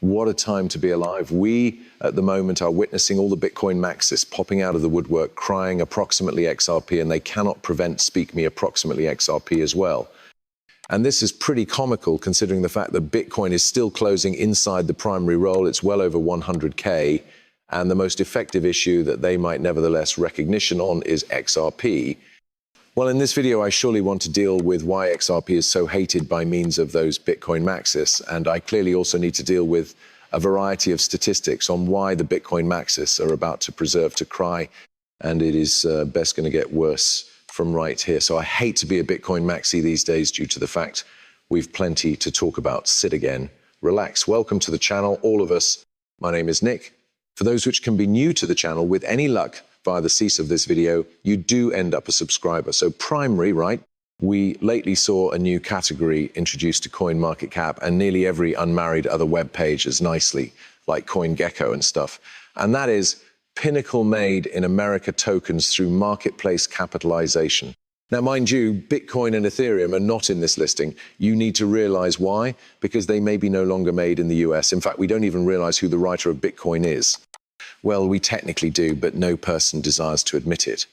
What a time to be alive. We, at the moment, are witnessing all the Bitcoin maxis popping out of the woodwork, crying approximately XRP, and they cannot prevent speak me approximately XRP as well. And this is pretty comical considering the fact that Bitcoin is still closing inside the primary roll. It's well over 100K. And the most effective issue that they might nevertheless recognition on is XRP. Well, in this video, I surely want to deal with why XRP is so hated by means of those Bitcoin maxis. And I clearly also need to deal with a variety of statistics on why the Bitcoin maxis are about to preserve to cry. And it is best going to get worse from right here. So I hate to be a Bitcoin maxi these days due to the fact we've plenty to talk about. Sit again, relax. Welcome to the channel, all of us. My name is Nick. For those which can be new to the channel, with any luck, via the cease of this video, you do end up a subscriber. So primary, right? We lately saw a new category introduced to CoinMarketCap and nearly every unmarried other web page as nicely, like CoinGecko and stuff. And that is pinnacle made in America tokens through marketplace capitalization. Now, mind you, Bitcoin and Ethereum are not in this listing. You need to realize why, because they may be no longer made in the US. In fact, we don't even realize who the writer of Bitcoin is. Well, we technically do, but no person desires to admit it.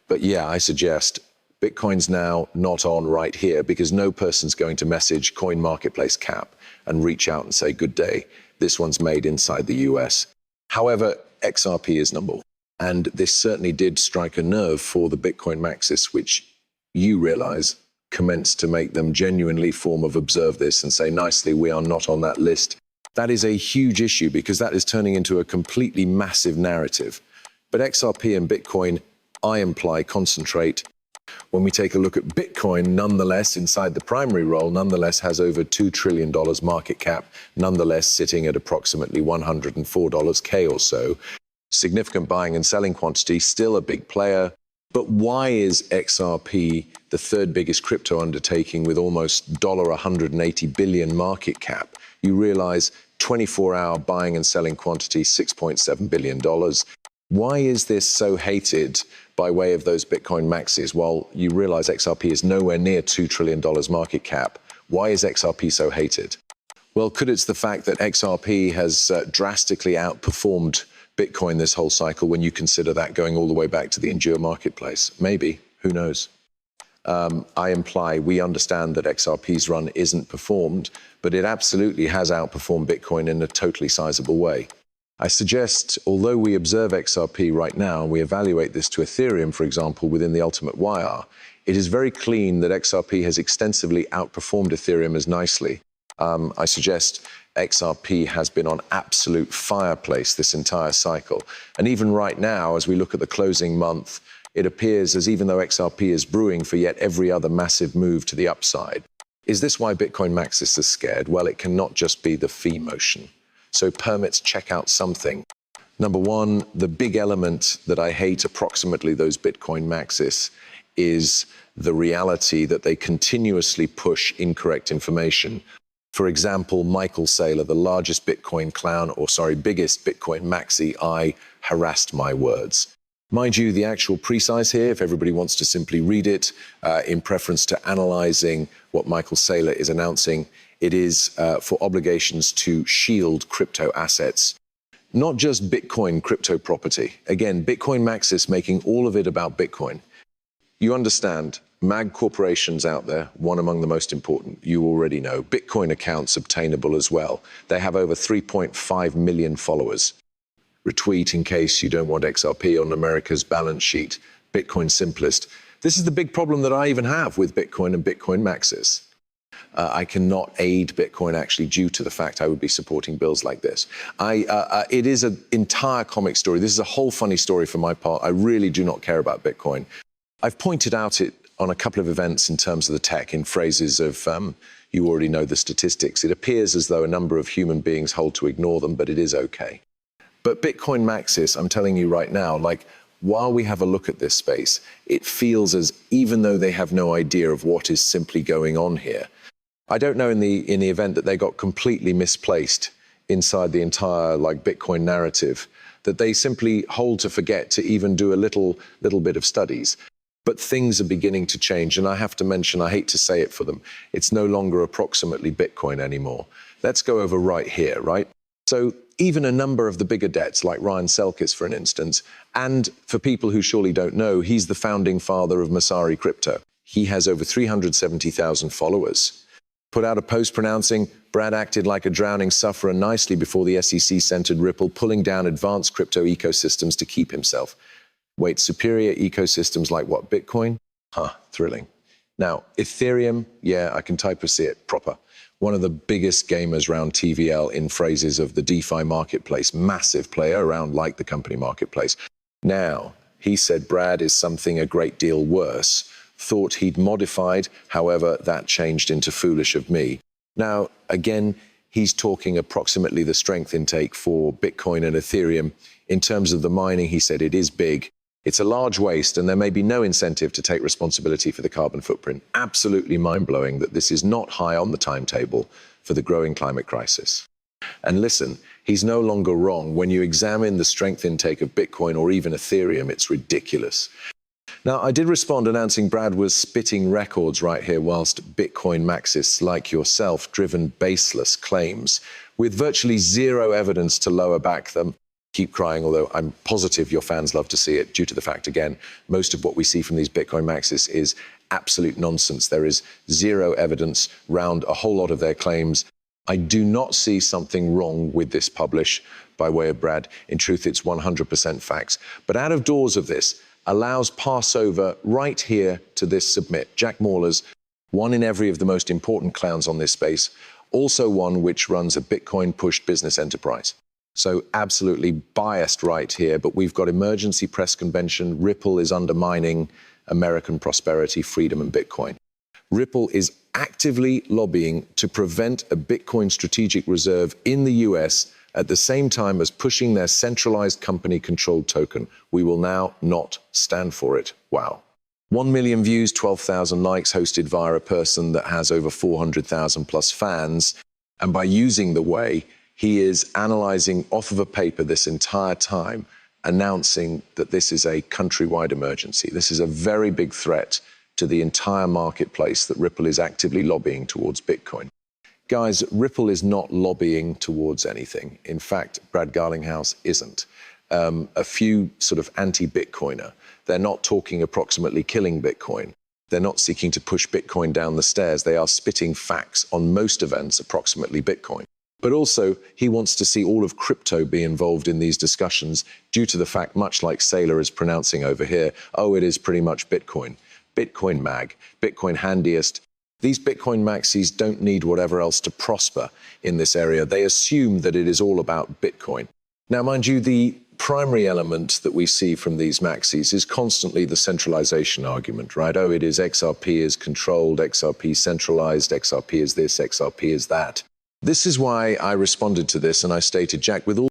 But yeah, I suggest Bitcoin's now not on right here because no person's going to message CoinMarketplace Cap and reach out and say, good day, this one's made inside the US. However, XRP is number one. And this certainly did strike a nerve for the Bitcoin maxis, which you realize commenced to make them genuinely form of observe this and say nicely, we are not on that list. That is a huge issue because that is turning into a completely massive narrative. But XRP and Bitcoin, I imply, concentrate. When we take a look at Bitcoin, nonetheless, inside the primary roll, nonetheless has over $2 trillion market cap, nonetheless sitting at approximately $104 K or so. Significant buying and selling quantity, still a big player. But why is XRP the third biggest crypto undertaking with almost $180 billion market cap? You realize 24-hour buying and selling quantity, $6.7 billion. Why is this so hated by way of those Bitcoin maxis? Well, you realize XRP is nowhere near $2 trillion market cap. Why is XRP so hated? Well, could it's the fact that XRP has drastically outperformed Bitcoin this whole cycle when you consider that going all the way back to the Endure marketplace? Maybe, who knows? I imply we understand that XRP's run isn't performed, but it absolutely has outperformed Bitcoin in a totally sizable way. I suggest, although we observe XRP right now, we evaluate this to Ethereum, for example, within the Ultimate YR, it is very clean that XRP has extensively outperformed Ethereum as nicely. I suggest XRP has been on absolute fireplace this entire cycle. And even right now, as we look at the closing month, it appears as even though XRP is brewing for yet every other massive move to the upside. Is this why Bitcoin maxis is scared? Well, it cannot just be the fee motion. So permits check out something. Number one, the big element that I hate approximately those Bitcoin maxis is the reality that they continuously push incorrect information. For example, Michael Saylor, the largest Bitcoin clown, biggest Bitcoin maxi, I harassed my words. Mind you, the actual precise here, if everybody wants to simply read it, in preference to analyzing what Michael Saylor is announcing, it is for obligations to shield crypto assets, not just Bitcoin crypto property. Again, Bitcoin maxis making all of it about Bitcoin. You understand, mag corporations out there, one among the most important, you already know. Bitcoin accounts obtainable as well. They have over 3.5 million followers. Retweet in case you don't want XRP on America's balance sheet. Bitcoin simplest. This is the big problem that I even have with Bitcoin and Bitcoin maxis. I cannot aid Bitcoin actually due to the fact I would be supporting bills like this. It is an entire comic story. This is a whole funny story for my part. I really do not care about Bitcoin. I've pointed out it on a couple of events in terms of the tech in phrases of, you already know the statistics. It appears as though a number of human beings hold to ignore them, but it is okay. But Bitcoin maxis, I'm telling you right now, like while we have a look at this space, it feels as even though they have no idea of what is simply going on here. I don't know in the event that they got completely misplaced inside the entire Bitcoin narrative, that they simply hold to forget to even do a little bit of studies. But things are beginning to change. And I have to mention, I hate to say it for them, it's no longer approximately Bitcoin anymore. Let's go over right here, right? So even a number of the bigger debts, like Us.Thankx, for an instance, and for people who surely don't know, he's the founding father of Masari Crypto. He has over 370,000 followers. Put out a post pronouncing, Brad acted like a drowning sufferer nicely before the SEC centered Ripple, pulling down advanced crypto ecosystems to keep himself. Wait, superior ecosystems like what, Bitcoin? Huh, thrilling. Now, Ethereum, yeah, I can type or see it proper. One of the biggest gamers around TVL in phrases of the DeFi marketplace, massive player around like the company marketplace. Now, he said Brad is something a great deal worse. Thought he'd modified, however, that changed into foolish of me. Now, again, he's talking approximately the strength intake for Bitcoin and Ethereum. In terms of the mining, he said it is big. It's a large waste, and there may be no incentive to take responsibility for the carbon footprint. Absolutely mind-blowing that this is not high on the timetable for the growing climate crisis. And listen, he's no longer wrong. When you examine the strength intake of Bitcoin or even Ethereum, it's ridiculous. Now, I did respond announcing Brad was spitting records right here whilst Bitcoin maxists like yourself driven baseless claims with virtually zero evidence to lower back them. Keep crying, although I'm positive your fans love to see it due to the fact, again, most of what we see from these Bitcoin maxis is absolute nonsense. There is zero evidence round a whole lot of their claims. I do not see something wrong with this publish by way of Brad. In truth, it's 100% facts. But out of doors of this allows Passover right here to this submit. Jack Mallers, one in every of the most important clowns on this space, also one which runs a Bitcoin-pushed business enterprise. So absolutely biased right here, but we've got emergency press convention. Ripple is undermining American prosperity, freedom, and Bitcoin. Ripple is actively lobbying to prevent a Bitcoin strategic reserve in the US at the same time as pushing their centralized company-controlled token. We will now not stand for it. Wow. 1 million views, 12,000 likes, hosted via a person that has over 400,000 plus fans. And by using the way, he is analyzing off of a paper this entire time, announcing that this is a countrywide emergency. This is a very big threat to the entire marketplace that Ripple is actively lobbying towards Bitcoin. Guys, Ripple is not lobbying towards anything. In fact, Brad Garlinghouse isn't. A few sort of anti-Bitcoiner. They're not talking approximately killing Bitcoin. They're not seeking to push Bitcoin down the stairs. They are spitting facts on most events approximately Bitcoin. But also, he wants to see all of crypto be involved in these discussions due to the fact, much like Saylor is pronouncing over here, oh, it is pretty much Bitcoin. Bitcoin mag, Bitcoin handiest. These Bitcoin maxis don't need whatever else to prosper in this area. They assume that it is all about Bitcoin. Now, mind you, the primary element that we see from these maxis is constantly the centralization argument, right? Oh, it is XRP is controlled, XRP centralized, XRP is this, XRP is that. This is why I responded to this and I stated, Jack, with all